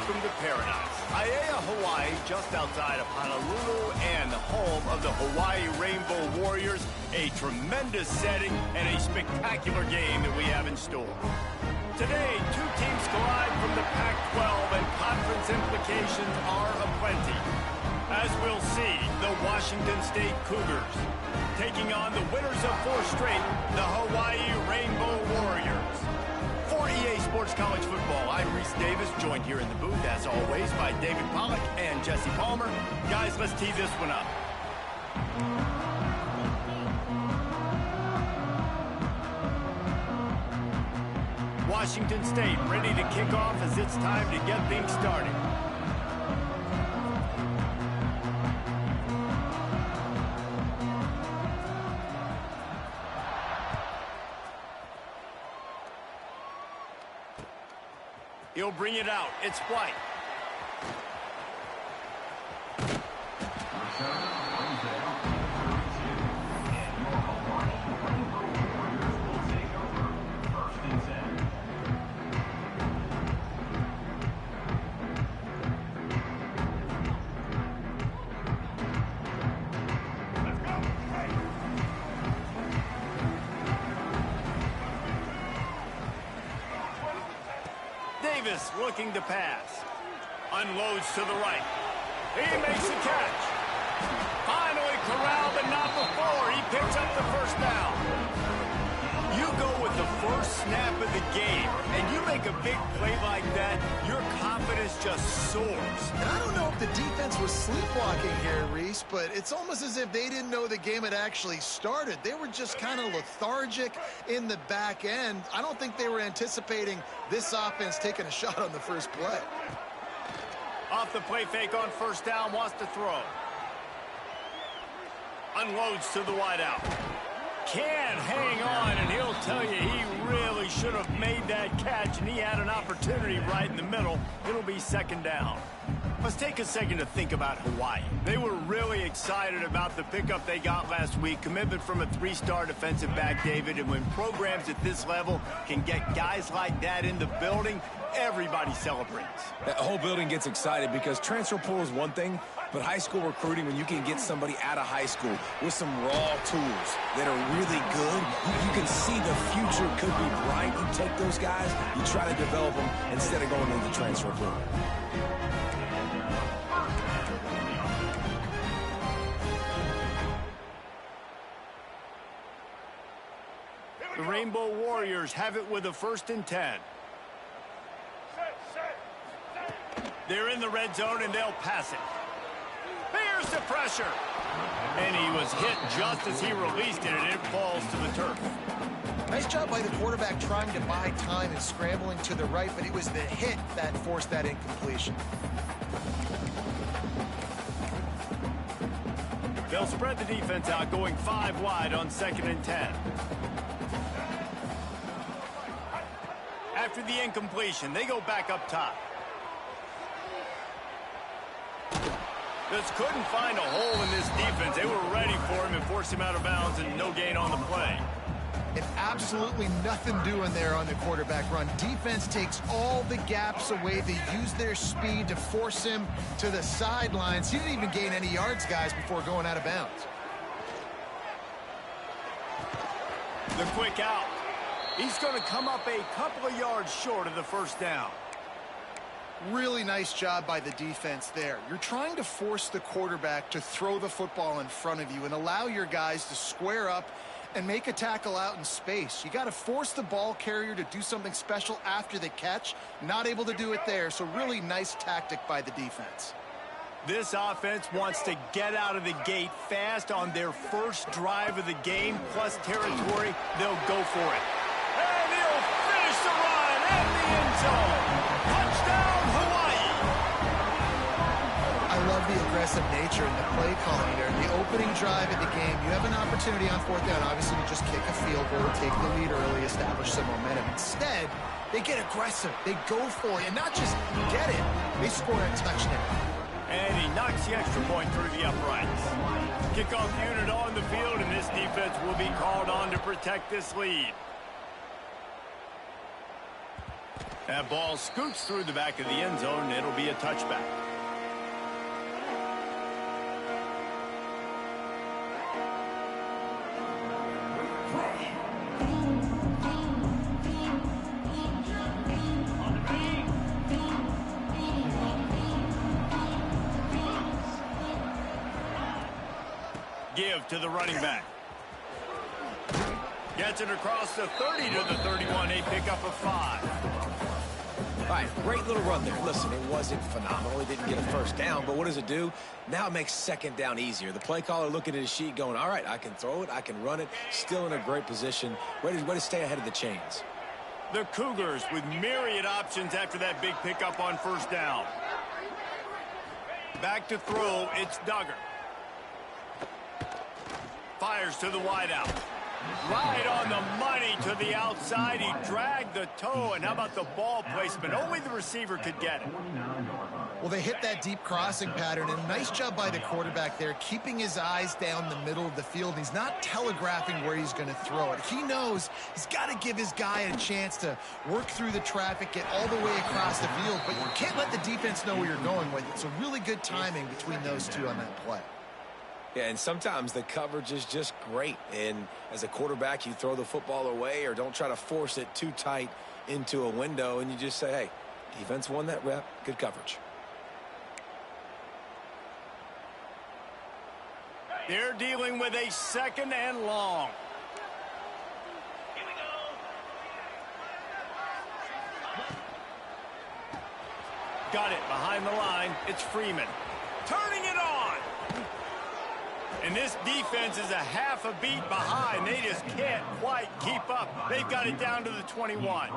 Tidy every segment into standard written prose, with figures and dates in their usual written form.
welcome to paradise. Aiea, Hawaii, just outside of Honolulu and the home of the Hawaii Rainbow Warriors. A tremendous setting and a spectacular game that we have in store. Today, two teams collide from the Pac-12 and conference implications are aplenty. As we'll see, the Washington State Cougars taking on the winners of 4 straight, the Hawaii Rainbow Warriors. For EA Sports College Football, I'm Reese Davis, joined here in the booth, as always, by David Pollack and Jesse Palmer. Guys, let's tee this one up. Washington State ready to kick off as it's time to get things started. He'll bring it out. It's White. Davis looking to pass. Unloads to the right. He makes the catch. Finally corralled, but not before. He picks up the first down. You go with the first snap of the game, and you make a big play like that, your confidence just soars. And I don't know if the defense was sleepwalking here, Reese, but it's almost as if they didn't know the game had actually started. They were just kind of lethargic in the back end. I don't think they were anticipating this offense taking a shot on the first play. Off the play fake on first down, wants to throw. Unloads to the wideout. Can hang on, and he'll tell you he really should have made that catch, and he had an opportunity right in the middle. It'll be second down. Let's take a second to think about Hawaii. They were really excited about the pickup they got last week. Commitment from a 3-star defensive back, David, and when programs at this level can get guys like that in the building, everybody celebrates. That whole building gets excited because transfer portal is one thing, but high school recruiting, when you can get somebody out of high school with some raw tools that are really good, you can see the future could be bright. You take those guys, you try to develop them instead of going into the transfer portal. The Rainbow Warriors have it with a 1st and 10. They're in the red zone, and they'll pass it. Here's the pressure. And he was hit just as he released it, and it falls to the turf. Nice job by the quarterback trying to buy time and scrambling to the right, but it was the hit that forced that incompletion. They'll spread the defense out, going 5 wide on 2nd and 10. After the incompletion, they go back up top. Just couldn't find a hole in this defense. They were ready for him and forced him out of bounds, and no gain on the play. And absolutely nothing doing there on the quarterback run. Defense takes all the gaps away. They use their speed to force him to the sidelines. He didn't even gain any yards, guys, before going out of bounds. The quick out. He's going to come up a couple of yards short of the first down. Really nice job by the defense there. You're trying to force the quarterback to throw the football in front of you and allow your guys to square up and make a tackle out in space. You got to force the ball carrier to do something special after the catch. Not able to do it there, so really nice tactic by the defense. This offense wants to get out of the gate fast on their first drive of the game, plus territory. They'll go for it. And he'll finish the run at the end zone. Touchdown, Hawaii! I love the aggressive nature and the play calling there. The opening drive of the game, you have an opportunity on 4th down, obviously, to just kick a field goal, take the lead early, establish some momentum. Instead, they get aggressive. They go for it, and not just get it, they score a touchdown. And he knocks the extra point through the uprights. Kickoff unit on the field, and this defense will be called on to protect this lead. That ball scoots through the back of the end zone, and it'll be a touchback. Give to the running back. Gets it across the 30 to the 31, a pickup of 5. All right, great little run there. Listen, it wasn't phenomenal. He didn't get a first down, but what does it do? Now it makes second down easier. The play caller looking at his sheet going, all right, I can throw it, I can run it, still in a great position. Way to stay ahead of the chains. The Cougars with myriad options after that big pickup on first down. Back to throw, it's Duggar. Fires to the wideout. Right on the money to the outside. He dragged the toe, and how about the ball placement? Only the receiver could get it. Well, they hit that deep crossing pattern, and nice job by the quarterback there, keeping his eyes down the middle of the field. He's not telegraphing where he's going to throw it. He knows he's got to give his guy a chance to work through the traffic, get all the way across the field, but you can't let the defense know where you're going with it. So really good timing between those two on that play. Yeah, and sometimes the coverage is just great. And as a quarterback, you throw the football away or don't try to force it too tight into a window, and you just say, hey, defense won that rep, good coverage. They're dealing with a second and long. Here we go. Got it behind the line. It's Freeman. Turning it on. And this defense is a half a beat behind. They just can't quite keep up. They've got it down to the 21.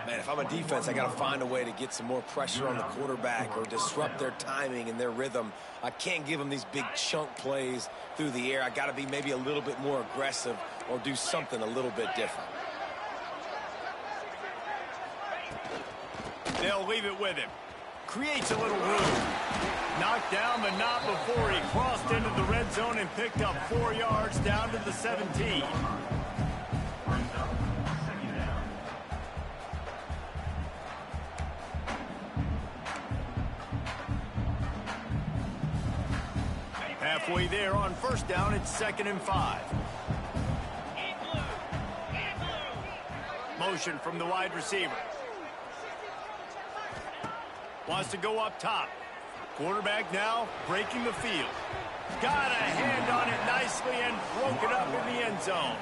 Man, if I'm a defense, I got to find a way to get some more pressure on the quarterback or disrupt their timing and their rhythm. I can't give them these big chunk plays through the air. I got to be maybe a little bit more aggressive or do something a little bit different. They'll leave it with him. Creates a little room. Knocked down, but not before he crossed into the red zone and picked up 4 yards down to the 17. Halfway there on first down, it's 2nd and 5. Motion from the wide receiver. Wants to go up top. Quarterback now breaking the field. Got a hand on it nicely and broke it up in the end zone.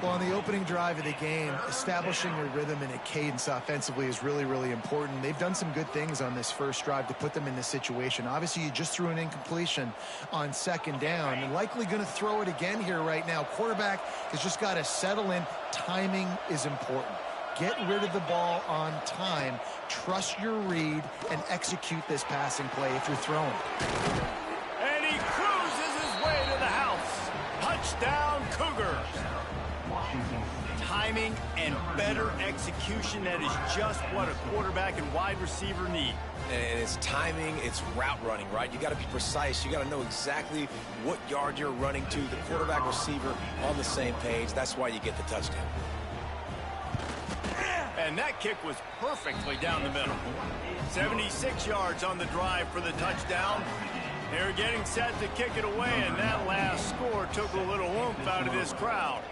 Well, on the opening drive of the game, establishing a rhythm and a cadence offensively is really, really important. They've done some good things on this first drive to put them in this situation. Obviously, you just threw an incompletion on 2nd down and likely going to throw it again here right now. Quarterback has just got to settle in. Timing is important. Get rid of the ball on time. Trust your read and execute this passing play if you're throwing. And he cruises his way to the house. Touchdown, Cougars. Timing and better execution, that is just what a quarterback and wide receiver need. And it's timing, it's route running, right? You got to be precise. You got to know exactly what yard you're running to. The quarterback, receiver on the same page. That's why you get the touchdown. And that kick was perfectly down the middle. 76 yards on the drive for the touchdown. They're getting set to kick it away, and that last score took a little oomph out of this crowd.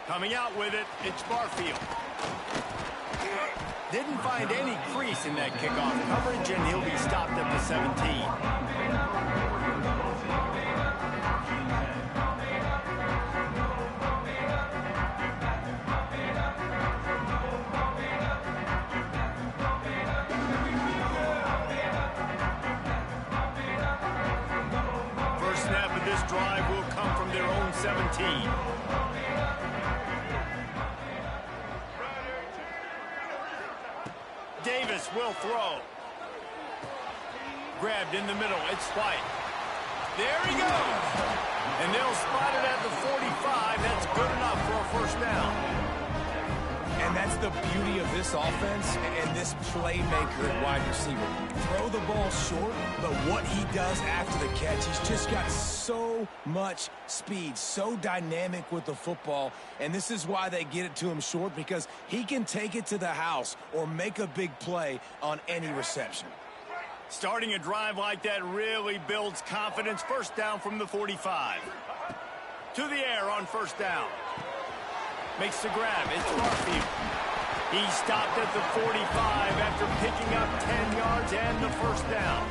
Coming out with it, it's Barfield. Didn't find any crease in that kickoff coverage, and he'll be stopped at the 17. First snap of this drive will come from their own 17. Davis will throw. Grabbed in the middle. It's White. There he goes. And they'll spot it at the 45. That's good enough for a first down. And that's the beauty of this offense and this playmaker at wide receiver. Throw the ball short, but what he does after the catch, he's just got so much speed, so dynamic with the football. And this is why they get it to him short, because he can take it to the house or make a big play on any reception. Starting a drive like that really builds confidence. First down from the 45. To the air on first down. Makes the grab. It's Garfield. He stopped at the 45 after picking up 10 yards and the first down.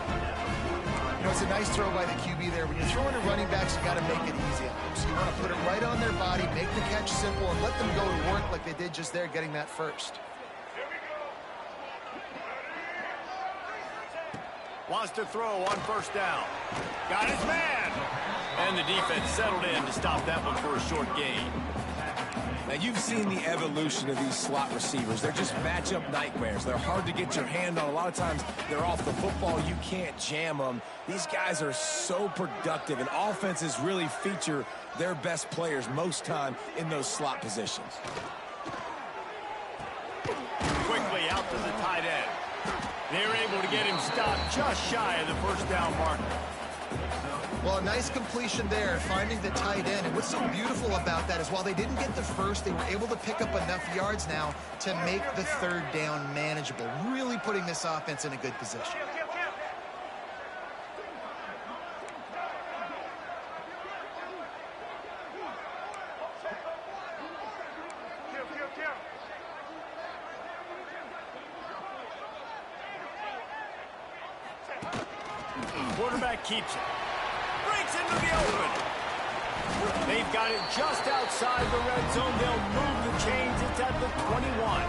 You know, it's a nice throw by the QB there. When you're throwing to running backs, you got to make it easy on them. So you want to put it right on their body, make the catch simple, and let them go to work like they did just there, getting that first. Wants to throw on first down. Got his man. And the defense settled in to stop that one for a short gain. Now, you've seen the evolution of these slot receivers. They're just matchup nightmares. They're hard to get your hand on. A lot of times, they're off the football. You can't jam them. These guys are so productive, and offenses really feature their best players most time in those slot positions. Quickly out to the tight end. They're able to get him stopped just shy of the first down marker. Well, a nice completion there, finding the tight end. And what's so beautiful about that is while they didn't get the first, they were able to pick up enough yards now to make the third down manageable, really putting this offense in a good position. Quarterback keeps it. Breaks into the open. They've got it just outside the red zone. They'll move the chains. It's at the 21.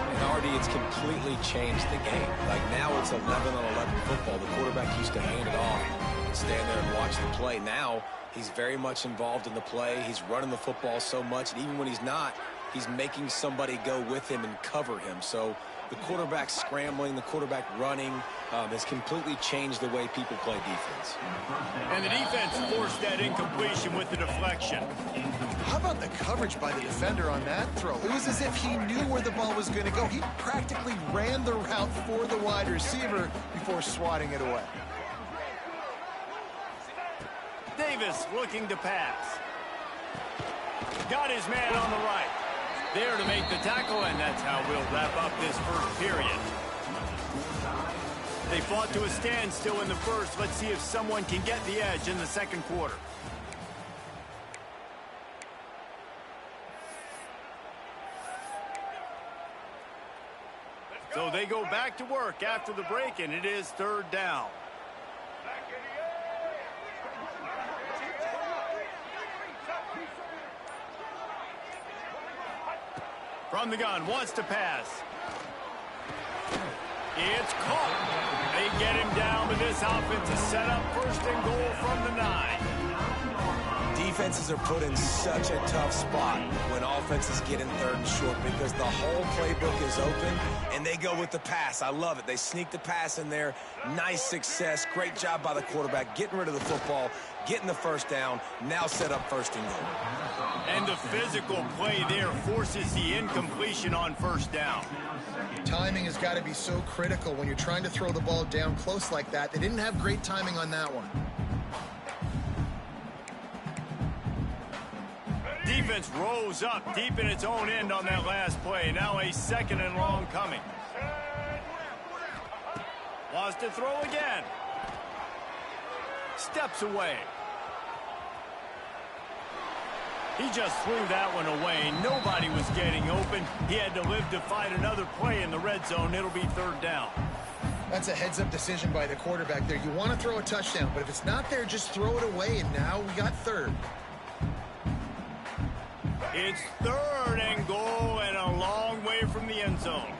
And already it's completely changed the game. Like now it's 11-on-11 football. The quarterback used to hand it off and stand there and watch the play. Now he's very much involved in the play. He's running the football so much. And even when he's not, he's making somebody go with him and cover him. So the quarterback scrambling, the quarterback running has completely changed the way people play defense. And the defense forced that incompletion with the deflection. How about the coverage by the defender on that throw? It was as if he knew where the ball was going to go. He practically ran the route for the wide receiver before swatting it away. Davis looking to pass. Got his man on the right. There to make the tackle, and that's how we'll wrap up this first period. They fought to a standstill in the first. Let's see if someone can get the edge in the second quarter. So they go back to work after the break, and it is third down. From the gun, wants to pass. It's caught. They get him down, but this offense is set up first and goal from the 9. Defenses are put in such a tough spot when offenses get in third and short because the whole playbook is open, and they go with the pass. I love it. They sneak the pass in there. Nice success. Great job by the quarterback getting rid of the football, getting the first down, now set up first and goal. And the physical play there forces the incompletion on first down. Timing has got to be so critical when you're trying to throw the ball down close like that. They didn't have great timing on that one. Defense rose up deep in its own end on that last play. Now a second and long coming. Wants to throw again. Steps away. He just threw that one away. Nobody was getting open. He had to live to fight another play in the red zone. It'll be third down. That's a heads-up decision by the quarterback there. You want to throw a touchdown, but if it's not there, just throw it away, and now we got third. It's third and goal and a long way from the end zone.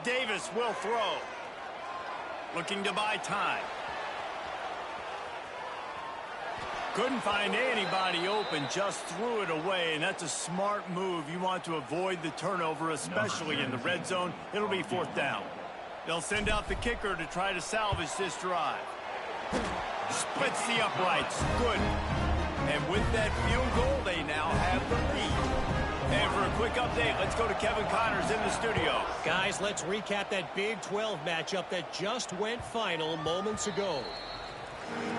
Davis will throw. Looking to buy time. Couldn't find anybody open, just threw it away, and that's a smart move. You want to avoid the turnover, especially in the red zone. It'll be 4th down. They'll send out the kicker to try to salvage this drive. Splits the uprights. Good. And with that field goal, they now have the lead. And for a quick update, let's go to Kevin Connors in the studio. Guys, let's recap that Big 12 matchup that just went final moments ago.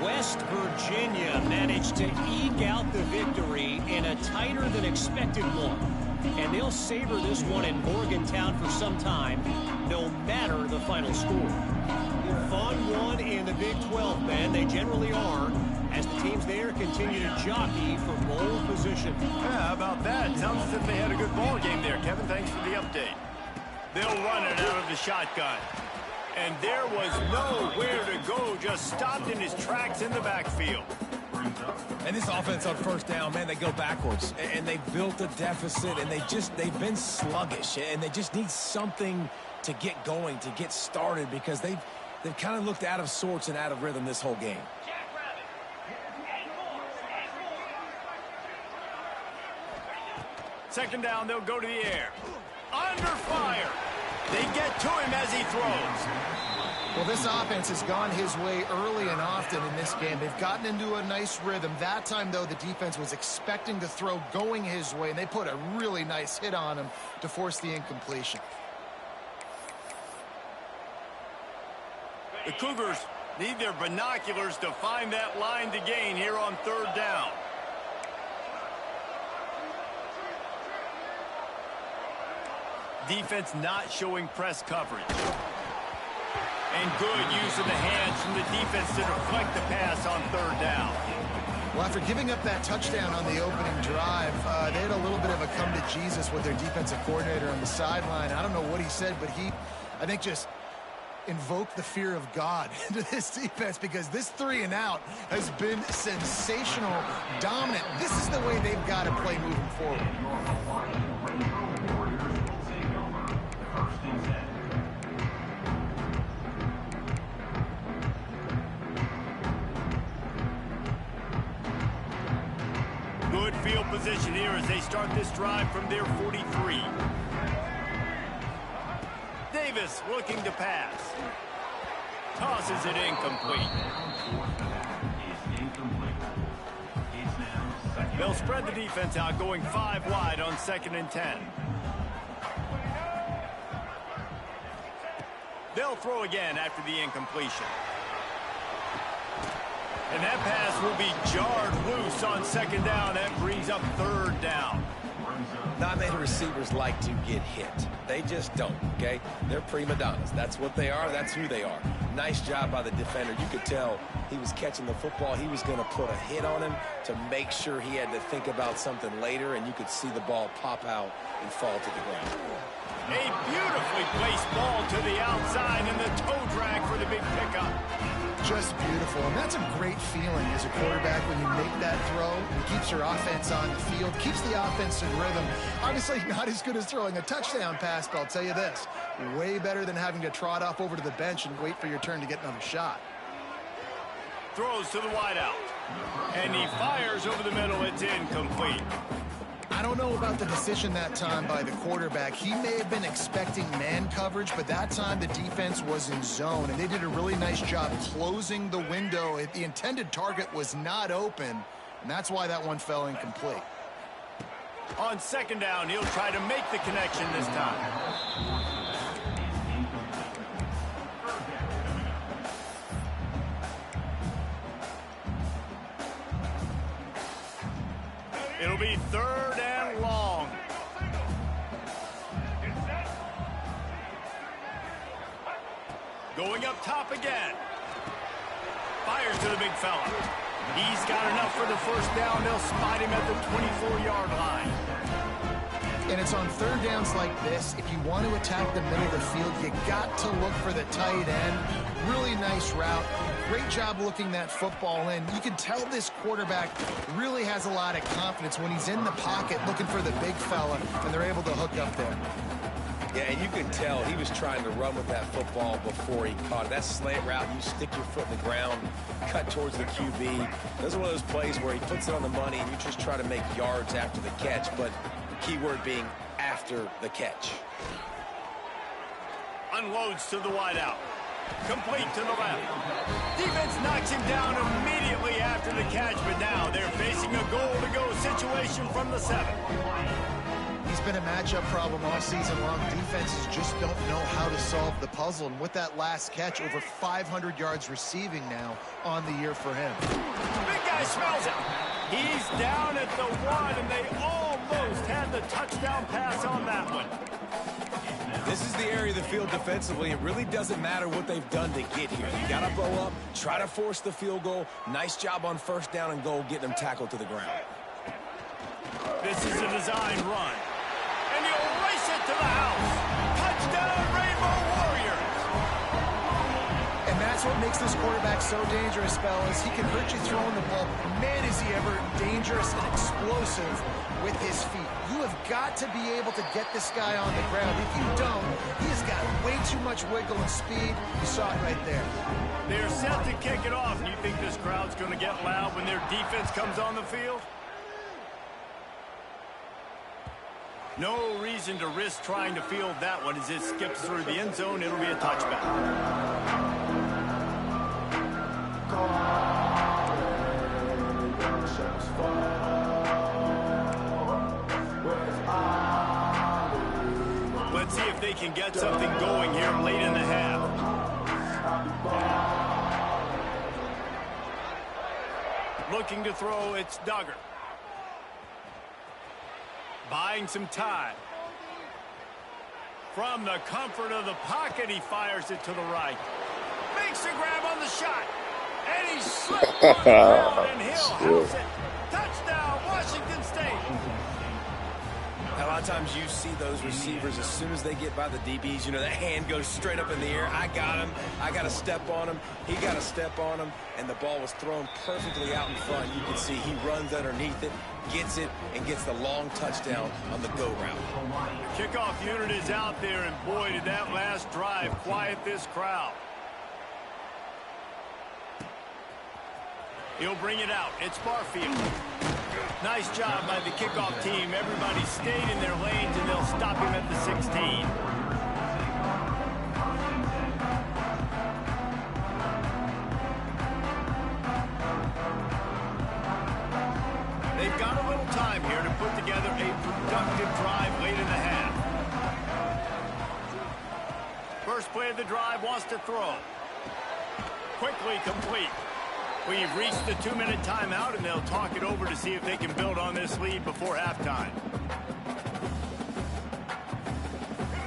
West Virginia managed to eke out the victory in a tighter than expected one. And they'll savor this one in Morgantown for some time, no matter the final score. Fun one in the Big 12, man. They generally are, as the teams there continue to jockey for bowl position. Yeah, how about that? Sounds as if they had a good ball game there. Kevin, thanks for the update. They'll run it out of the shotgun. And there was nowhere to go, just stopped in his tracks in the backfield. And this offense on 1st down, man, they go backwards. And they built a deficit, and they've been sluggish. And they just need something to get going, to get started, because they've kind of looked out of sorts and out of rhythm this whole game. Second down, they'll go to the air. Under fire. They get to him as he throws. Well, this offense has gone his way early and often in this game. They've gotten into a nice rhythm. That time, though, the defense was expecting to throw going his way, and they put a really nice hit on him to force the incompletion. The Cougars need their binoculars to find that line to gain here on 3rd down. Defense not showing press coverage. And good use of the hands from the defense to deflect the pass on 3rd down. Well, after giving up that touchdown on the opening drive, they had a little bit of a come to Jesus with their defensive coordinator on the sideline. I don't know what he said, but he, I think, just invoked the fear of God into this defense, because this 3 and out has been sensational, dominant. This is the way they've got to play moving forward. Good field position here as they start this drive from their 43. Davis looking to pass. Tosses it incomplete. They'll spread the defense out, going 5 wide on 2nd and 10. They'll throw again after the incompletion. And that pass will be jarred loose on 2nd down. That brings up 3rd down. Not many receivers like to get hit. They just don't, okay? They're prima donnas. That's what they are. That's who they are. Nice job by the defender. You could tell he was catching the football. He was going to put a hit on him to make sure he had to think about something later, and you could see the ball pop out and fall to the ground. A beautifully placed ball to the outside, and the toe drag for the big pickup. Just beautiful, and that's a great feeling as a quarterback when you make that throw. It keeps your offense on the field, keeps the offense in rhythm. Obviously not as good as throwing a touchdown pass, but I'll tell you this, way better than having to trot off over to the bench and wait for your turn to get another shot. Throws to the wideout, and he fires over the middle. It's incomplete. I don't know about the decision that time by the quarterback. He may have been expecting man coverage, but that time the defense was in zone, and they did a really nice job closing the window. The intended target was not open, and that's why that one fell incomplete. On 2nd down, he'll try to make the connection this time. It'll be 3rd and long. Going up top again. Fires to the big fella. He's got enough for the 1st down. They'll spot him at the 24-yard line. And it's on 3rd downs like this. If you want to attack the middle of the field, you got to look for the tight end. Really nice route. Great job looking that football in. You can tell this quarterback really has a lot of confidence when he's in the pocket looking for the big fella, and they're able to hook up there. Yeah, and you can tell he was trying to run with that football before he caught it. That slant route, you stick your foot in the ground, cut towards the QB. This is one of those plays where he puts it on the money and you just try to make yards after the catch, but the key word being after the catch. Unloads to the wideout. Complete to the left. Defense knocks him down immediately after the catch, but now they're facing a goal-to-go situation from the 7. He's been a matchup problem all season long. Defenses just don't know how to solve the puzzle. And with that last catch, over 500 yards receiving now on the year for him. Big guy smells it. He's down at the 1, and they almost had the touchdown pass on that one. This is the area of the field defensively. It really doesn't matter what they've done to get here. You got to blow up, try to force the field goal. Nice job on first down and goal, getting them tackled to the ground. This is a design run. And he'll race it to the house. Touchdown, Rainbow Warriors. And that's what makes this quarterback so dangerous, fellas. He can hurt you throwing the ball. Man, is he ever dangerous and explosive with his feet. You have got to be able to get this guy on the ground. If you don't, he has got way too much wiggle and speed. You saw it right there. They're set to kick it off. And you think this crowd's going to get loud when their defense comes on the field? No reason to risk trying to field that one as it skips through the end zone. It'll be a touchback. Let's see if they can get something going here late in the half. Looking to throw, it's Duggar. Buying some time. From the comfort of the pocket, he fires it to the right. Makes the grab on the shot. And he slipped on the ground, and he'll house it. Touchdown, Washington State. A lot of times you see those receivers, as soon as they get by the DBs, you know, that hand goes straight up in the air. I got him. I got to step on him. He got to step on him. And the ball was thrown perfectly out in front. You can see he runs underneath it, gets it, and gets the long touchdown on the go route. The kickoff unit is out there, and boy, did that last drive quiet this crowd. He'll bring it out. It's Barfield. Nice job by the kickoff team. Everybody stayed in their lanes, and they'll stop him at the 16. They've got a little time here to put together a productive drive late in the half. First play of the drive, wants to throw. Quickly complete. We've reached the 2-minute timeout, and they'll talk it over to see if they can build on this lead before halftime.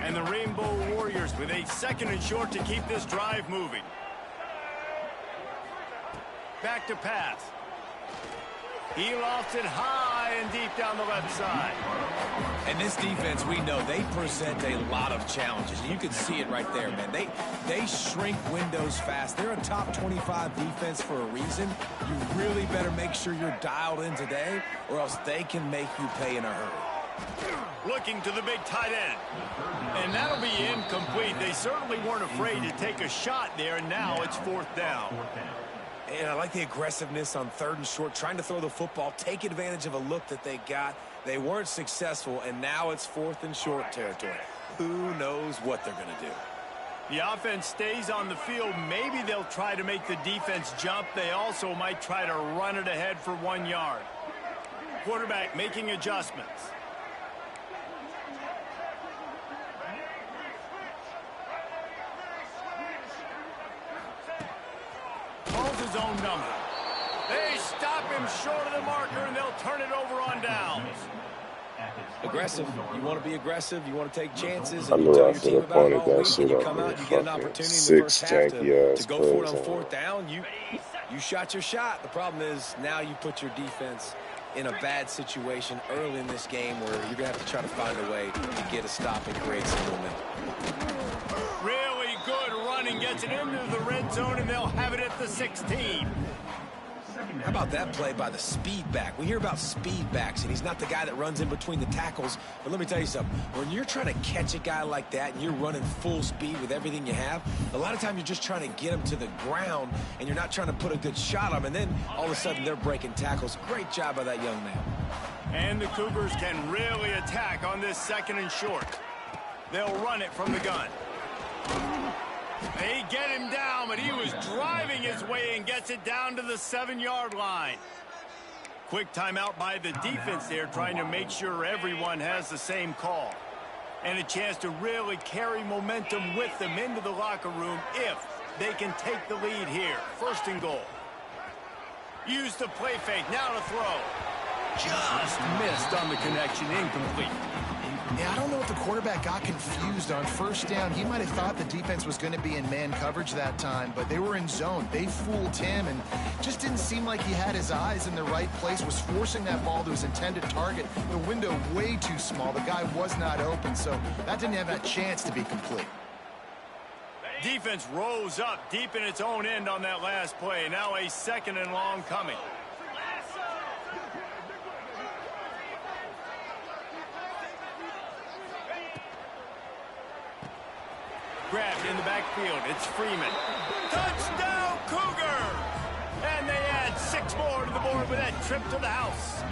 And the Rainbow Warriors with a 2nd and short to keep this drive moving. Back to pass. He lofts it high and deep down the left side. And this defense, we know, they present a lot of challenges. You can see it right there, man. They shrink windows fast. They're a top 25 defense for a reason. You really better make sure you're dialed in today, or else they can make you pay in a hurry. Looking to the big tight end. And that'll be incomplete. They certainly weren't afraid to take a shot there, and now it's 4th down. And I like the aggressiveness on 3rd and short, trying to throw the football, take advantage of a look that they got. They weren't successful, and now it's 4th and short territory. Who knows what they're going to do? The offense stays on the field. Maybe they'll try to make the defense jump. They also might try to run it ahead for 1 yard. Quarterback making adjustments. Calls his own number. They stop him short of the marker, and they'll turn it over on downs. Aggressive. You want to be aggressive. You want to take chances. I And you knew tell I your should team have about it pointed all that week, shit and you up come with out, you get an fucking opportunity in the 6 first half janky-ass to go for it plays on on 4th down. You shot your shot. The problem is now you put your defense in a bad situation early in this game where you're going to have to try to find a way to get a stop and create some momentum. Really good running, gets it into the red zone, and they'll have it at the 16. How about that play by the speed back? We hear about speed backs, and he's not the guy that runs in between the tackles. But let me tell you something. When you're trying to catch a guy like that and you're running full speed with everything you have, a lot of times you're just trying to get him to the ground, and you're not trying to put a good shot on him, and then all of a sudden they're breaking tackles. Great job by that young man. And the Cougars can really attack on this 2nd and short. They'll run it from the gun. They get him down, but he was driving his way and gets it down to the 7-yard line. Quick timeout by the defense there, trying to make sure everyone has the same call. And a chance to really carry momentum with them into the locker room if they can take the lead here. 1st and goal. Use the play fake, now to throw. Just missed on the connection, incomplete. Yeah, I don't know if the quarterback got confused on 1st down. He might have thought the defense was going to be in man coverage that time, but they were in zone. They fooled him and just didn't seem like he had his eyes in the right place, was forcing that ball to his intended target. The window way too small. The guy was not open, so that didn't have a chance to be complete. Defense rose up deep in its own end on that last play. Now a 2nd and long coming. Grabbed in the backfield. It's Freeman. Touchdown, Cougars! And they add 6 more to the board with that trip to the house.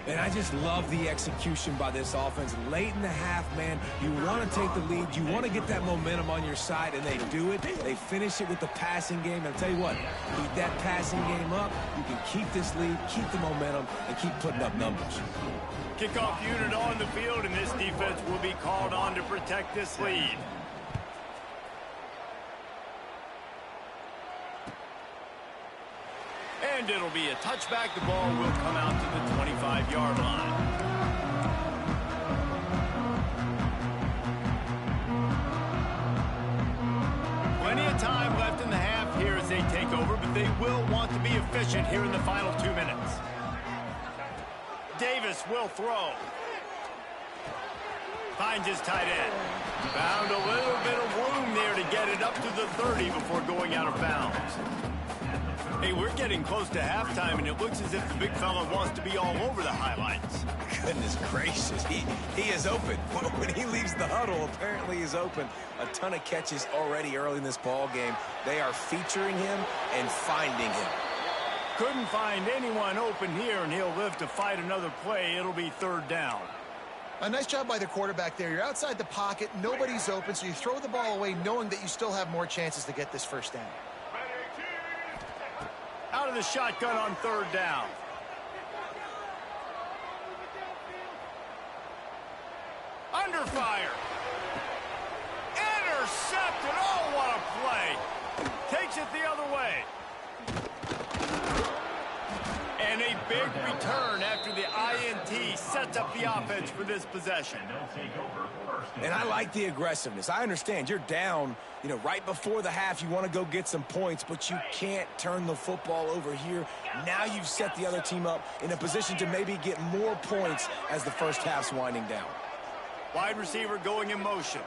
And I just love the execution by this offense. Late in the half, man, you want to take the lead. You want to get that momentum on your side, and they do it. They finish it with the passing game. And I'll tell you what, keep that passing game up. You can keep this lead, keep the momentum, and keep putting up numbers. Kickoff unit on the field, and this defense will be called on to protect this lead. And it'll be a touchback. The ball will come out to the 25-yard line. Plenty of time left in the half here as they take over, but they will want to be efficient here in the final 2 minutes. Davis will throw. Finds his tight end. Found a little bit of room there to get it up to the 30 before going out of bounds. Hey, we're getting close to halftime, and it looks as if the big fella wants to be all over the highlights. Goodness gracious, he is open. When he leaves the huddle, apparently he's open. A ton of catches already early in this ball game. They are featuring him and finding him. Couldn't find anyone open here, and he'll live to fight another play. It'll be 3rd down. A nice job by the quarterback there. You're outside the pocket, nobody's open, so you throw the ball away knowing that you still have more chances to get this 1st down. Out of the shotgun on 3rd down. Under fire. Intercepted. Oh, what a play. Takes it the other way. And a big return after the INT sets up the offense for this possession. And I like the aggressiveness. I understand you're down, right before the half. You want to go get some points, but you can't turn the football over here. Now you've set the other team up in a position to maybe get more points as the first half's winding down. Wide receiver going in motion.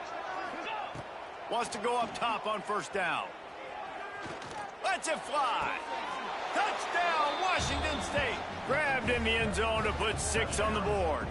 Wants to go up top on 1st down. Lets it fly. Touchdown, Washington State. Grabbed in the end zone to put 6 on the board.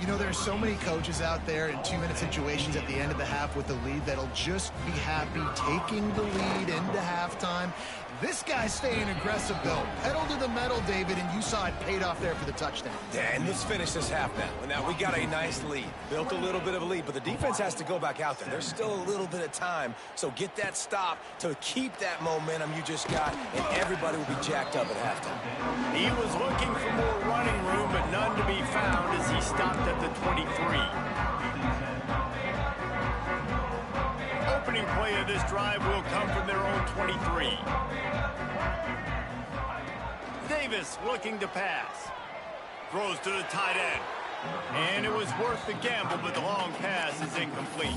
You know, there's so many coaches out there in 2-minute situations at the end of the half with the lead that'll just be happy taking the lead into halftime. This guy's staying aggressive, though. Pedal to the metal, David, and you saw it paid off there for the touchdown. And let's finish this half now. Now, we got a nice lead. Built a little bit of a lead, but the defense has to go back out there. There's still a little bit of time, so get that stop to keep that momentum you just got, and everybody will be jacked up at halftime. He was looking for more running room, but none to be found as he stopped at the 23. Opening play of this drive will come from their own 23. Davis looking to pass. Throws to the tight end. And it was worth the gamble, but the long pass is incomplete.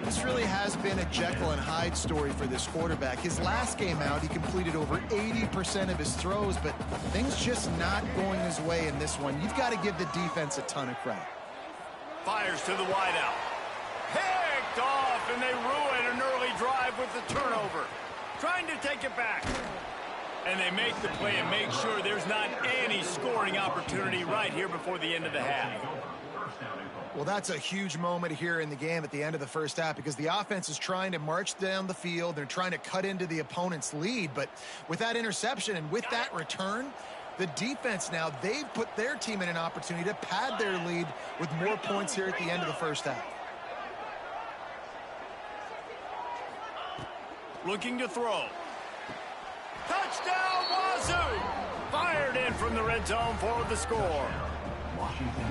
This really has been a Jekyll and Hyde story for this quarterback. His last game out, he completed over 80% of his throws, but things just not going his way in this one. You've got to give the defense a ton of credit. Fires to the wideout. Picked off, and they ruin an early drive with the turnover. trying to take it back. And they make the play and make sure there's not any scoring opportunity right here before the end of the half. Well, that's a huge moment here in the game at the end of the first half because the offense is trying to march down the field. They're trying to cut into the opponent's lead. But with that interception and with that return, the defense now, they've put their team in an opportunity to pad their lead with more points here at the end of the first half. Looking to throw. Touchdown, Wazoo! Fired in from the red zone for the score.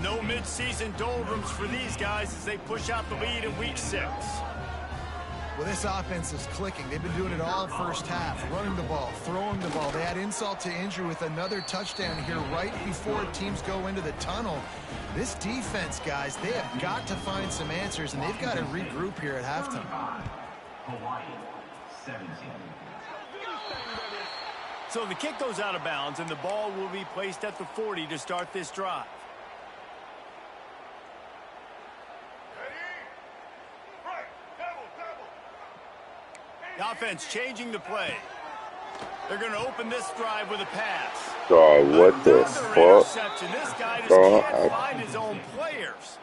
No midseason doldrums for these guys as they push out the lead in week 6. Well, this offense is clicking. They've been doing it all first half, running the ball, throwing the ball. They had insult to injury with another touchdown here right before teams go into the tunnel. This defense, guys, they have got to find some answers, and they've got to regroup here at halftime. Hawaii, 17. So the kick goes out of bounds, and the ball will be placed at the 40 to start this drive. The offense changing the play. They're going to open this drive with a pass. God, what the fuck? Interception. This guy just can't find his own players.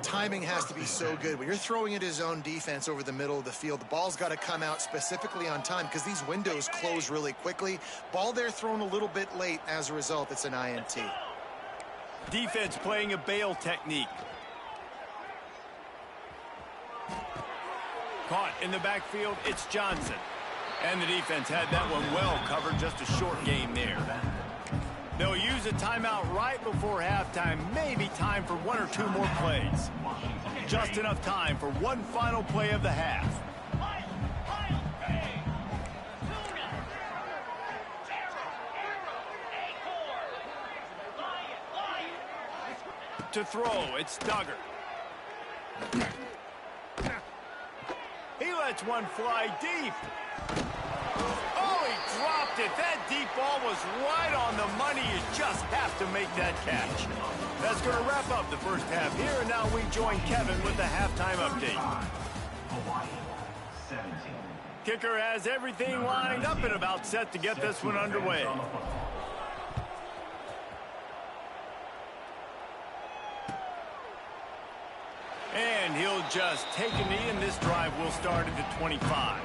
Timing has to be so good. When you're throwing at his own defense over the middle of the field, the ball's got to come out specifically on time because these windows close really quickly. Ball there thrown a little bit late. As a result, it's an INT. Defense playing a bail technique. Caught in the backfield, it's Johnson. And the defense had that one well covered, just a short game there. They'll use a timeout right before halftime, maybe time for 1 or 2 more plays. Just enough time for one final play of the half. To throw, it's Duggar. He lets one fly deep. Oh, he dropped it. That deep ball was right on the money. You just have to make that catch. That's going to wrap up the first half here, and now we join Kevin with the halftime update. Hawaii, 17. Kicker has everything lined up and about set to get this one underway. And he'll just take a knee, and this drive will start at the 25.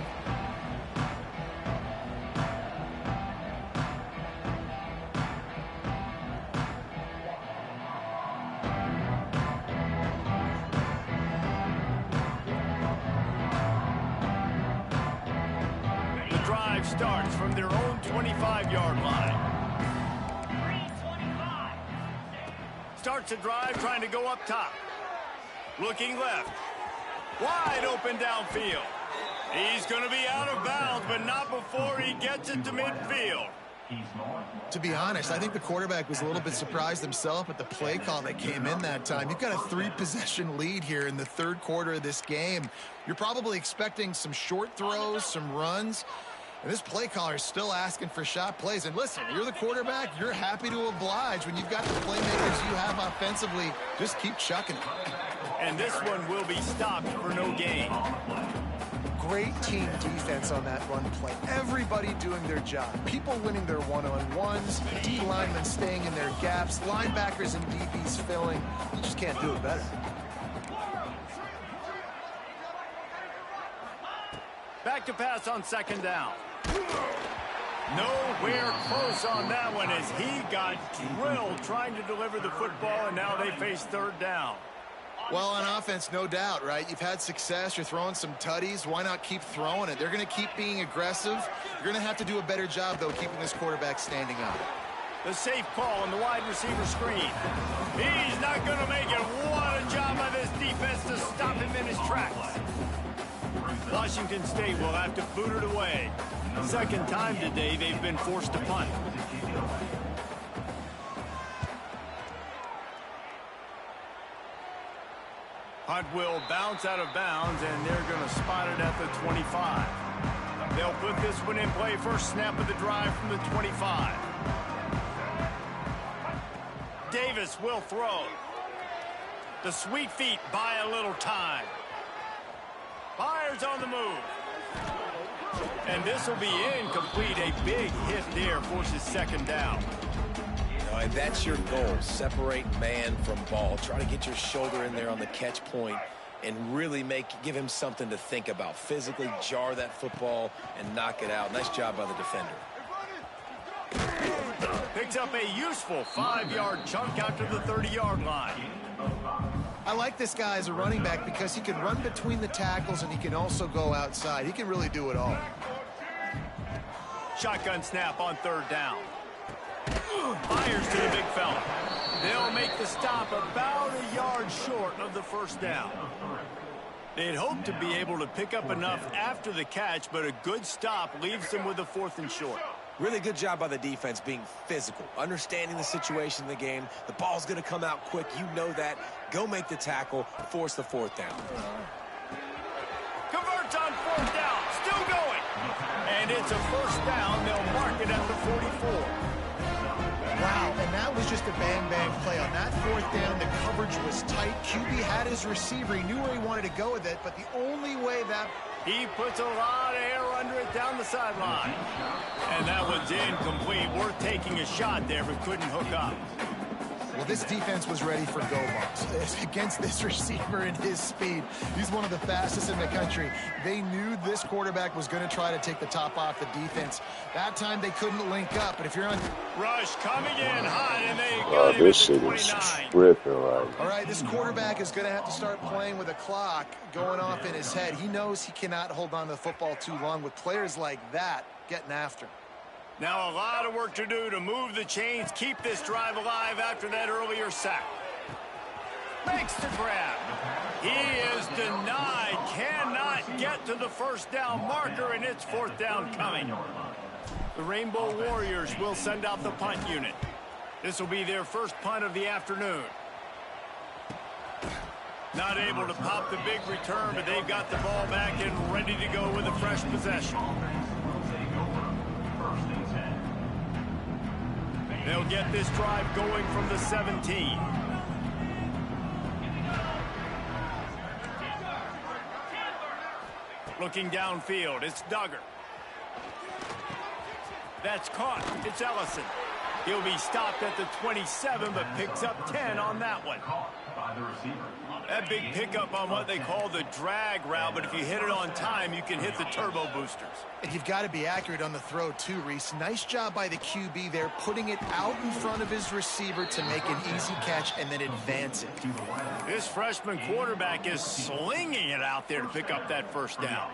The drive starts from their own 25-yard line. Starts the drive trying to go up top. Looking left. Wide open downfield. He's going to be out of bounds, but not before he gets it to midfield. To be honest, I think the quarterback was a little bit surprised himself at the play call that came in that time. You've got a 3-possession lead here in the third quarter of this game. You're probably expecting some short throws, some runs. And this play caller is still asking for shot plays. And listen, you're the quarterback. You're happy to oblige when you've got the playmakers you have offensively. Just keep chucking it. And this one will be stopped for no gain. Great team defense on that run play. Everybody doing their job. People winning their one-on-ones. D linemen staying in their gaps. Linebackers and DBs filling. You just can't do it better. Back to pass on second down. Nowhere close on that one as he got drilled trying to deliver the football, and now they face third down. Well, on offense, no doubt, right? You've had success. You're throwing some tutties. Why not keep throwing it? They're going to keep being aggressive. You're going to have to do a better job, though, keeping this quarterback standing up. The safe call on the wide receiver screen. He's not going to make it. What a job by this defense to stop him in his tracks. Washington State will have to boot it away. Second time today they've been forced to punt. Punt will bounce out of bounds, and they're going to spot it at the 25. They'll put this one in play. First snap of the drive from the 25. Davis will throw. The sweet feet buy a little time. Fires on the move. And this will be incomplete. A big hit there forces second down. And that's your goal. Separate man from ball. Try to get your shoulder in there on the catch point and really give him something to think about. Physically jar that football and knock it out. Nice job by the defender. Picks up a useful 5-yard chunk out to the 30-yard line. I like this guy as a running back because he can run between the tackles and he can also go outside. He can really do it all. Shotgun snap on third down. Fires to the big fella. They'll make the stop about a yard short of the first down. They'd hope to be able to pick up enough after the catch, but a good stop leaves them with a 4th and short. Really good job by the defense being physical, understanding the situation in the game. The ball's going to come out quick. You know that. Go make the tackle, force the 4th down. Converts on 4th down, still going. And it's a first down. They'll mark it at the 44. Wow, and that was just a bang-bang play. On that 4th down, the coverage was tight. QB had his receiver. He knew where he wanted to go with it, but the only way that... He puts a lot of air under it down the sideline. And that one's incomplete. Worth taking a shot there, but couldn't hook up. Well, this defense was ready for go-balls. Against this receiver and his speed, he's one of the fastest in the country. They knew this quarterback was going to try to take the top off the defense. That time they couldn't link up, but if you're on... Rush coming in hot, and they Oh, got him this at shit the is 29. tripping right All right, this quarterback is going to have to start playing with a clock going off in his head. He knows he cannot hold on to the football too long with players like that getting after him. Now a lot of work to do to move the chains, keep this drive alive after that earlier sack. Makes the grab. He is denied, cannot get to the first down marker, and it's 4th down coming. The Rainbow Warriors will send out the punt unit. This will be their first punt of the afternoon. Not able to pop the big return, but they've got the ball back and ready to go with a fresh possession. They'll get this drive going from the 17. Looking downfield, it's Duggar. That's caught. It's Ellison. He'll be stopped at the 27, but picks up 10 on that one. That big pickup on what they call the drag route, but if you hit it on time, you can hit the turbo boosters. And you've got to be accurate on the throw, too, Reese. Nice job by the QB there, putting it out in front of his receiver to make an easy catch and then advance it. This freshman quarterback is slinging it out there to pick up that first down.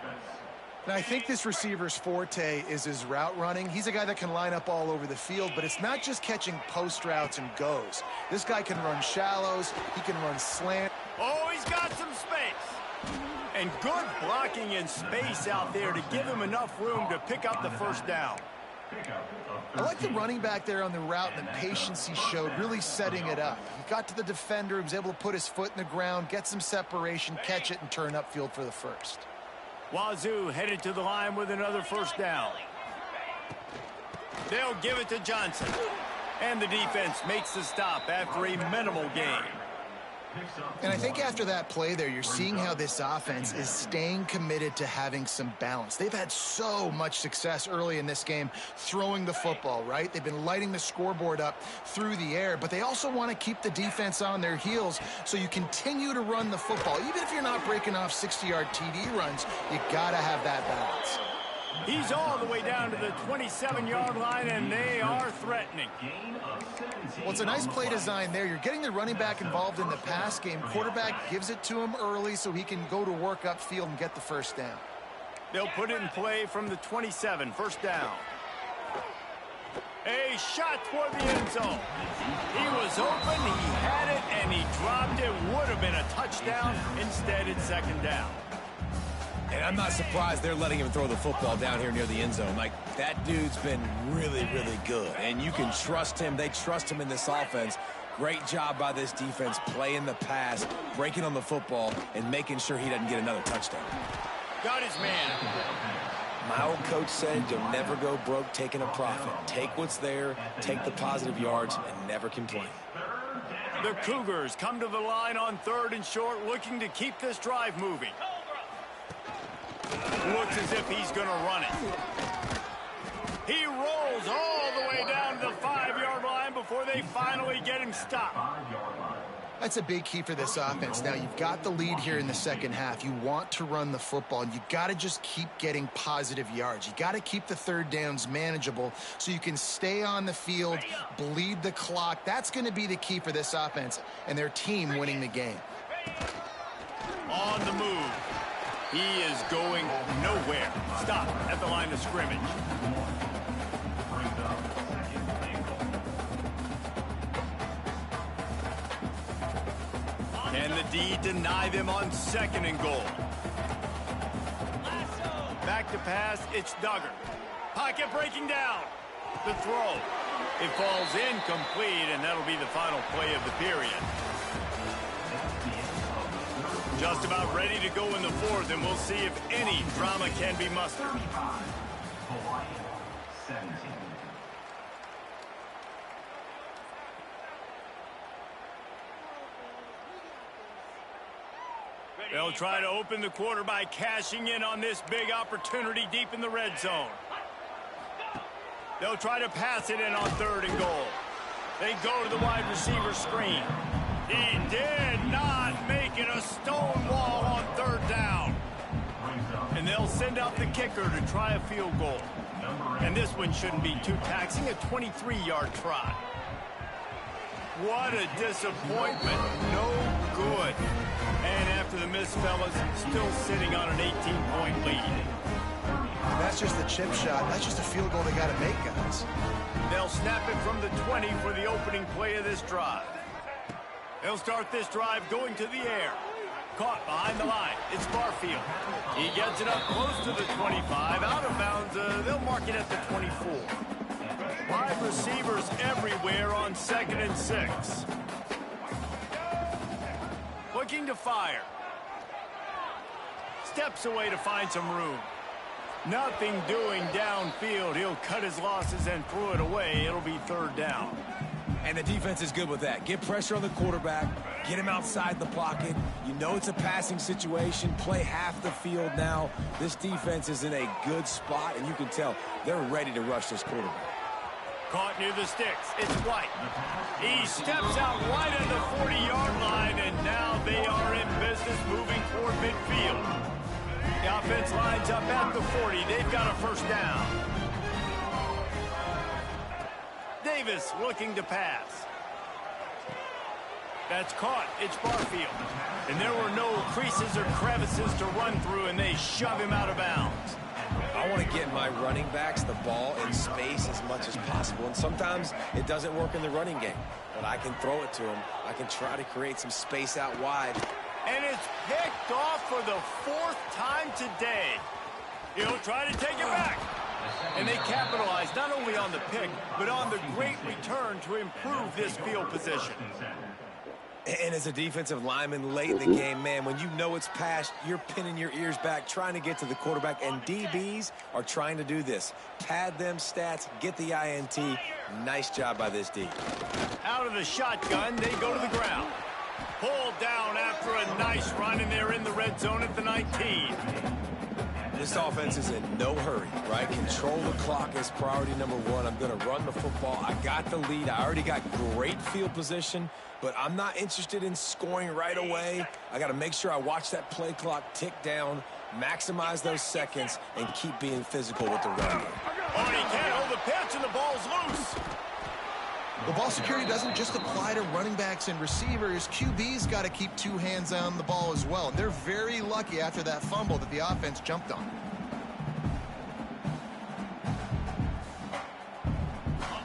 Now, I think this receiver's forte is his route running. He's a guy that can line up all over the field, but it's not just catching post routes and goes. This guy can run shallows. He can run slant. Oh, he's got some space. And good blocking in space out there to give him enough room to pick up the first down. I like the running back there on the route and the patience he showed, really setting it up. He got to the defender, he was able to put his foot in the ground, get some separation, catch it, and turn upfield for the first. Wazoo headed to the line with another first down. They'll give it to Johnson. And the defense makes the stop after a minimal gain. And I think after that play there, you're seeing how this offense is staying committed to having some balance. They've had so much success early in this game throwing the football, right? They've been lighting the scoreboard up through the air, but they also want to keep the defense on their heels so you continue to run the football. Even if you're not breaking off 60-yard TD runs, you got to have that balance. He's all the way down to the 27-yard line, and they are threatening. Well, it's a nice play design there. You're getting the running back involved in the pass game. Quarterback gives it to him early so he can go to work upfield and get the first down. They'll put it in play from the 27, first down. A shot toward the end zone. He was open, he had it, and he dropped it. Would have been a touchdown. Instead, it's second down. And I'm not surprised they're letting him throw the football down here near the end zone. Like, that dude's been really, really good. And you can trust him. They trust him in this offense. Great job by this defense playing the pass, breaking on the football, and making sure he doesn't get another touchdown. Got his man. My old coach said you'll never go broke taking a profit. Take what's there, take the positive yards, and never complain. The Cougars come to the line on 3rd and short, looking to keep this drive moving. Looks as if he's going to run it. He rolls all the way down to the 5-yard line before they finally get him stopped. That's a big key for this offense. Now, you've got the lead here in the second half. You want to run the football, and you got to just keep getting positive yards. You got to keep the third downs manageable so you can stay on the field, bleed the clock. That's going to be the key for this offense and their team winning the game. On the move. He is going nowhere. Stop at the line of scrimmage. Can the D deny them on 2nd and goal? Back to pass, it's Duggar. Pocket breaking down. The throw. It falls incomplete, and that'll be the final play of the period. Just about ready to go in the 4th, and we'll see if any drama can be mustered. Hawaii 17. They'll try to open the quarter by cashing in on this big opportunity deep in the red zone. They'll try to pass it in on 3rd and goal. They go to the wide receiver screen. He did not make it a stone wall on 3rd down. And they'll send out the kicker to try a field goal. And this one shouldn't be too taxing, a 23-yard try. What a disappointment. No good. And after the miss, fellas, still sitting on an 18-point lead. That's just the chip shot. That's just a field goal they got to make, guys. They'll snap it from the 20 for the opening play of this drive. They'll start this drive going to the air. Caught behind the line. It's Barfield. He gets it up close to the 25. Out of bounds. They'll mark it at the 24. Wide receivers everywhere on 2nd and 6. Looking to fire. Steps away to find some room. Nothing doing downfield. He'll cut his losses and throw it away. It'll be 3rd down. And the defense is good with that. Get pressure on the quarterback. Get him outside the pocket. You know it's a passing situation. Play half the field now. This defense is in a good spot, and you can tell they're ready to rush this quarterback. Caught near the sticks. It's White. He steps out wide at the 40-yard line, and now they are in business moving toward midfield. The offense lines up at the 40. They've got a 1st down. Davis looking to pass. That's caught. It's Barfield. And there were no creases or crevices to run through, and they shove him out of bounds. I want to get my running backs the ball in space as much as possible, and sometimes it doesn't work in the running game, but I can throw it to them. I can try to create some space out wide. And it's picked off for the 4th time today. He'll try to take it back. And they capitalize not only on the pick, but on the great return to improve this field position. And as a defensive lineman late in the game, man, when you know it's past, you're pinning your ears back, trying to get to the quarterback, and DBs are trying to do this. Pad them stats, get the INT. Nice job by this D. Out of the shotgun, they go to the ground. Pulled down after a nice run, and they're in the red zone at the 19. This offense is in no hurry, right? Control the clock is priority number 1. I'm going to run the football. I got the lead. I already got great field position, but I'm not interested in scoring right away. I got to make sure I watch that play clock tick down, maximize those seconds, and keep being physical with the run game. Oh, he can't hold the pitch, and the ball's loose. The ball security doesn't just apply to running backs and receivers. QB's got to keep 2 hands on the ball as well. And they're very lucky after that fumble that the offense jumped on.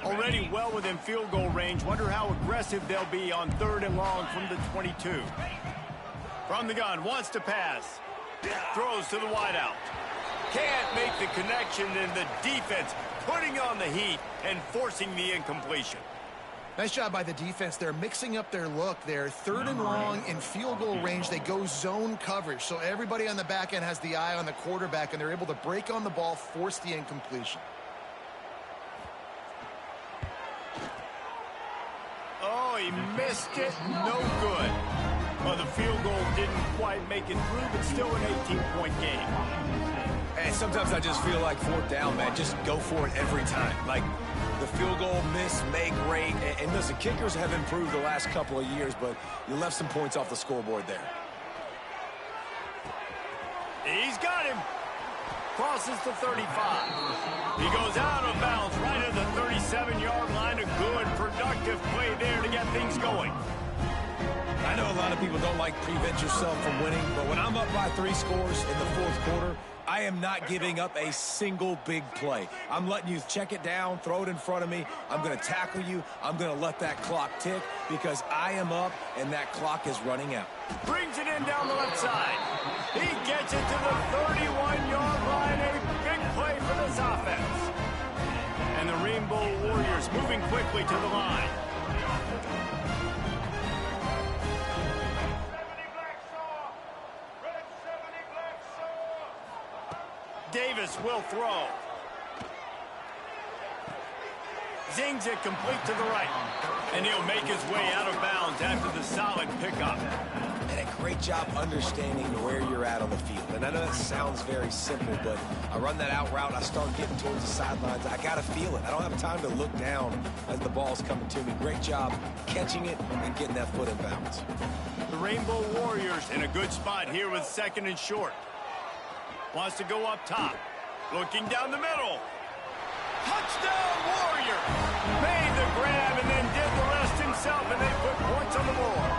Already well within field goal range. Wonder how aggressive they'll be on 3rd and long from the 22. From the gun, wants to pass. Throws to the wideout. Can't make the connection, and the defense putting on the heat and forcing the incompletion. Nice job by the defense. They're mixing up their look. They're 3rd and long in field goal range. They go zone coverage. So everybody on the back end has the eye on the quarterback, and they're able to break on the ball, force the incompletion. Oh, he missed it. No good. Well, the field goal didn't quite make it through, but still an 18-point game. And sometimes I just feel like fourth down, man, just go for it every time. Like, the field goal miss, make rate. And listen, kickers have improved the last couple of years, but you left some points off the scoreboard there. He's got him. Crosses the 35. He goes out of bounds right at the 37-yard line. A good, productive play there to get things going. I know a lot of people don't like prevent yourself from winning, but when I'm up by 3 scores in the fourth quarter, I am not giving up a single big play. I'm letting you check it down, throw it in front of me. I'm going to tackle you. I'm going to let that clock tick because I am up and that clock is running out. Brings it in down the left side. He gets it to the 31-yard line. A big play for this offense. And the Rainbow Warriors moving quickly to the line. Davis will throw. Zings it complete to the right. And he'll make his way out of bounds after the solid pickup. And a great job understanding where you're at on the field. And I know that sounds very simple, but I run that out route, I start getting towards the sidelines. I got to feel it. I don't have time to look down as the ball's coming to me. Great job catching it and getting that foot in bounds. The Rainbow Warriors in a good spot here with 2nd and short. Wants to go up top. Looking down the middle. Touchdown Warriors! Made the grab and then did the rest himself, and they put points on the board.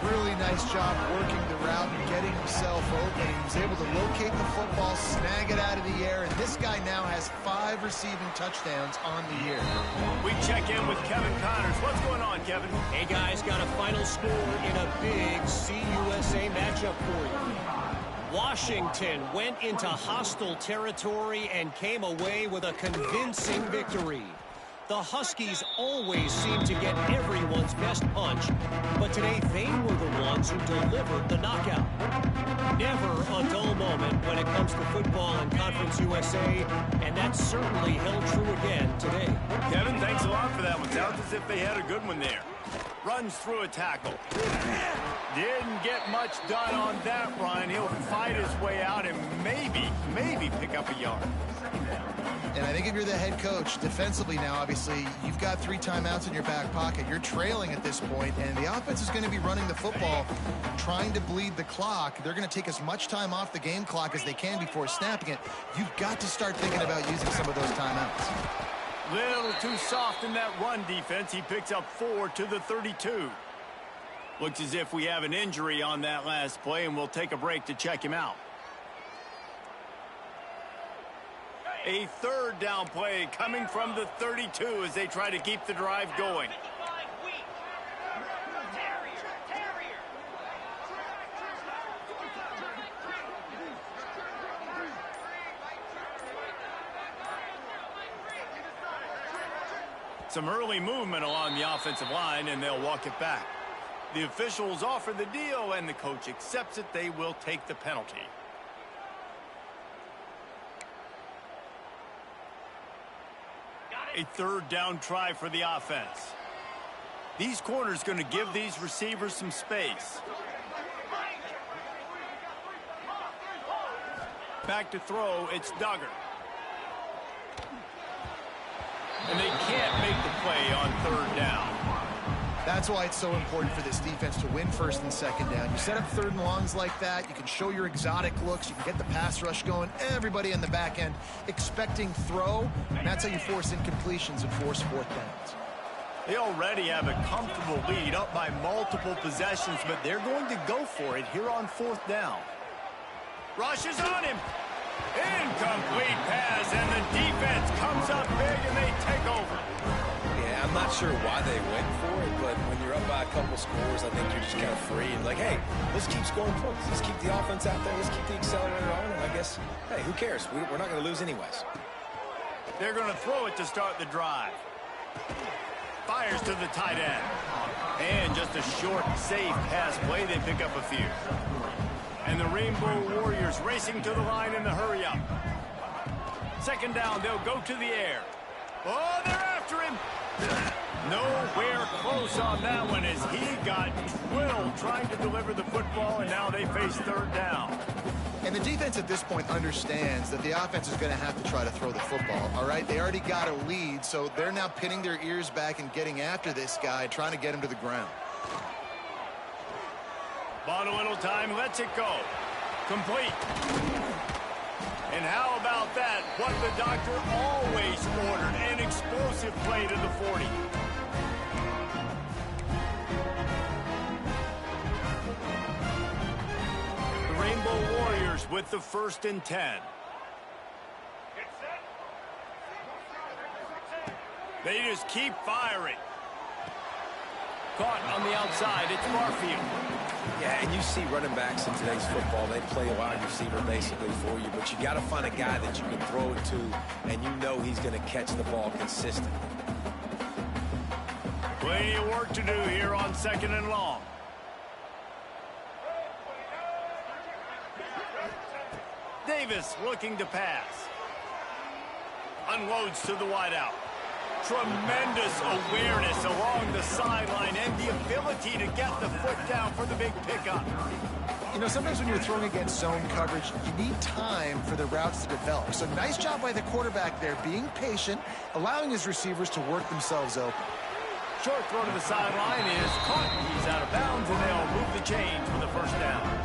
Really nice job working the route and getting himself open. He was able to locate the football, snag it out of the air, and this guy now has 5 receiving touchdowns on the year. We check in with Kevin Connors. What's going on, Kevin? Hey, guys, got a final score in a big CUSA matchup for you. Washington went into hostile territory and came away with a convincing victory. The Huskies always seem to get everyone's best punch, but today they were the ones who delivered the knockout. Never a dull moment when it comes to football in Conference USA, and that certainly held true again today. Kevin, thanks a lot for that one. Sounds as if they had a good one there. Runs through a tackle. Didn't get much done on that run. He'll fight his way out and maybe pick up a yard. And I think if you're the head coach, defensively now, obviously, you've got 3 timeouts in your back pocket. You're trailing at this point, and the offense is going to be running the football, trying to bleed the clock. They're going to take as much time off the game clock as they can before snapping it. You've got to start thinking about using some of those timeouts. Little too soft in that run defense. He picks up 4 to the 32. Looks as if we have an injury on that last play, and we'll take a break to check him out. A 3rd down play coming from the 32 as they try to keep the drive going. Some early movement along the offensive line, and they'll walk it back. The officials offer the deal, and the coach accepts it. They will take the penalty. A 3rd down try for the offense. These corners going to give these receivers some space. Back to throw, it's Duggar. And they can't make the play on 3rd down. That's why it's so important for this defense to win 1st and 2nd down. You set up 3rd and longs like that, you can show your exotic looks, you can get the pass rush going, everybody in the back end expecting throw, and that's how you force incompletions and force 4th downs. They already have a comfortable lead up by multiple possessions, but they're going to go for it here on 4th down. Rushes on him. Incomplete pass, and the defense comes up big, and they take over. Yeah, I'm not sure why they went for it, but when you're up by a couple scores, I think you're just kind of free. And like, hey, let's keep scoring points. Let's keep the offense out there. Let's keep the accelerator on. And I guess, hey, who cares? We're not going to lose anyways. They're going to throw it to start the drive. Fires to the tight end. And just a short, safe pass play. They pick up a few. And the Rainbow Warriors racing to the line in the hurry up. 2nd down, they'll go to the air. Oh, they're after him. Nowhere close on that one as he got twiddled trying to deliver the football, and now they face third down. And the defense at this point understands that the offense is going to have to try to throw the football, all right? They already got a lead, so they're now pinning their ears back and getting after this guy, trying to get him to the ground. Bought a little time, lets it go. Complete. And how about that? What the doctor always ordered, an explosive play to the 40. The Rainbow Warriors with the 1st and 10. They just keep firing. Caught on the outside, it's Barfield. Yeah, and you see running backs in today's football, they play a wide receiver basically for you, but you got to find a guy that you can throw it to, and you know he's going to catch the ball consistently. Plenty of work to do here on 2nd and long. Davis looking to pass. Unloads to the wideout. Tremendous awareness along the sideline and the ability to get the foot down for the big pickup. You know, sometimes when you're throwing against zone coverage, you need time for the routes to develop. So nice job by the quarterback there, being patient, allowing his receivers to work themselves open. Short throw to the sideline is caught. He's out of bounds, and they'll move the chains for the 1st down.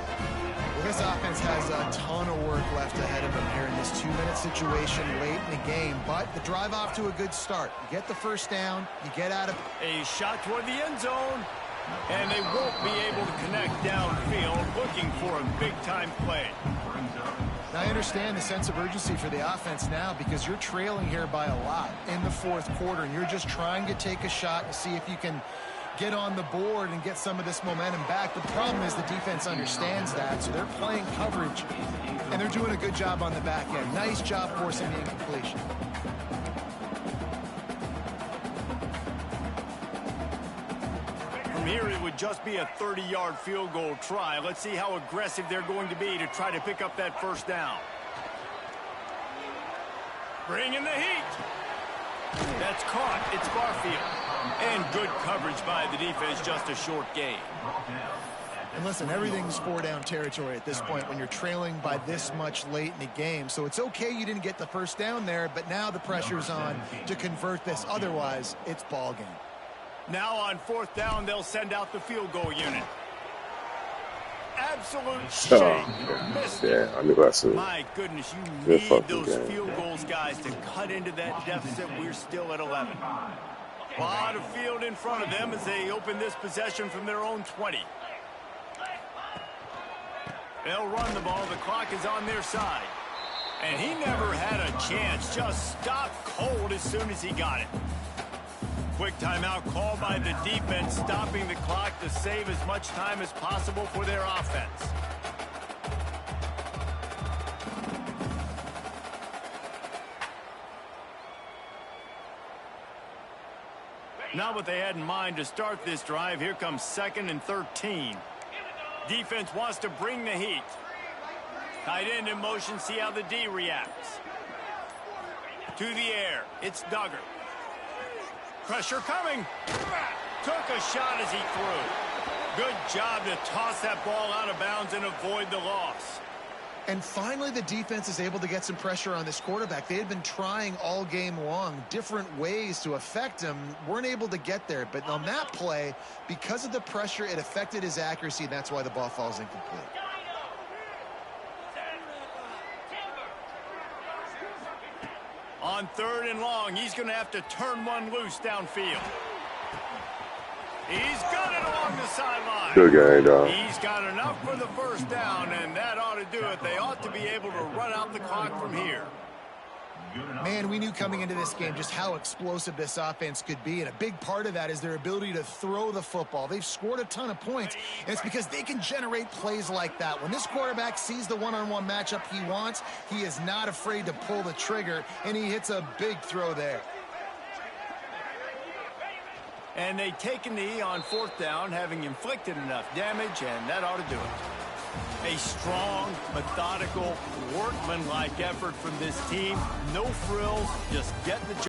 Well, this offense has a ton of work left ahead of them here in this 2-minute situation late in the game, but the drive off to a good start. You get the 1st down, you get out of... A shot toward the end zone, and they won't be able to connect downfield, looking for a big-time play. Now, I understand the sense of urgency for the offense now because you're trailing here by a lot in the 4th quarter, and you're just trying to take a shot and see if you can get on the board and get some of this momentum back. The problem is the defense understands that, so they're playing coverage, and they're doing a good job on the back end. Nice job forcing the incompletion. From here, it would just be a 30-yard field goal try. Let's see how aggressive they're going to be to try to pick up that 1st down. Bring in the heat. That's caught. It's Barfield. And good coverage by the defense, just a short gain. And listen, everything's 4-down territory at this point when you're trailing by this much late in the game. So it's okay you didn't get the 1st down there, but now the pressure's on to convert this. Otherwise, it's ball game. Now on 4th down, they'll send out the field goal unit. Absolute shame. Missed it. I knew I said. My goodness, you need those field goals, guys, to cut into that deficit. We're still at 11. A lot of field in front of them as they open this possession from their own 20. They'll run the ball. The clock is on their side. And he never had a chance. Just stopped cold as soon as he got it. Quick timeout called by the defense, stopping the clock to save as much time as possible for their offense. Not what they had in mind to start this drive. Here comes 2nd and 13. Defense wants to bring the heat. Tight end in motion, see how the D reacts. To the air, it's Duggar. Pressure coming. Took a shot as he threw. Good job to toss that ball out of bounds and avoid the loss. And finally, the defense is able to get some pressure on this quarterback. They had been trying all game long, different ways to affect him. Weren't able to get there. But on that play, because of the pressure, it affected his accuracy, and that's why the ball falls incomplete. On 3rd and long, he's going to have to turn one loose downfield. He's got it along the sideline. Good game, dog. He's got enough for the 1st down, and that ought to do it. They ought to be able to run out the clock from here. Man, we knew coming into this game just how explosive this offense could be, and a big part of that is their ability to throw the football. They've scored a ton of points, and it's because they can generate plays like that. When this quarterback sees the one-on-one matchup he wants, he is not afraid to pull the trigger, and he hits a big throw there. And they take a knee on 4th down, having inflicted enough damage, and that ought to do it. A strong, methodical, workmanlike effort from this team. No frills, just getting the job.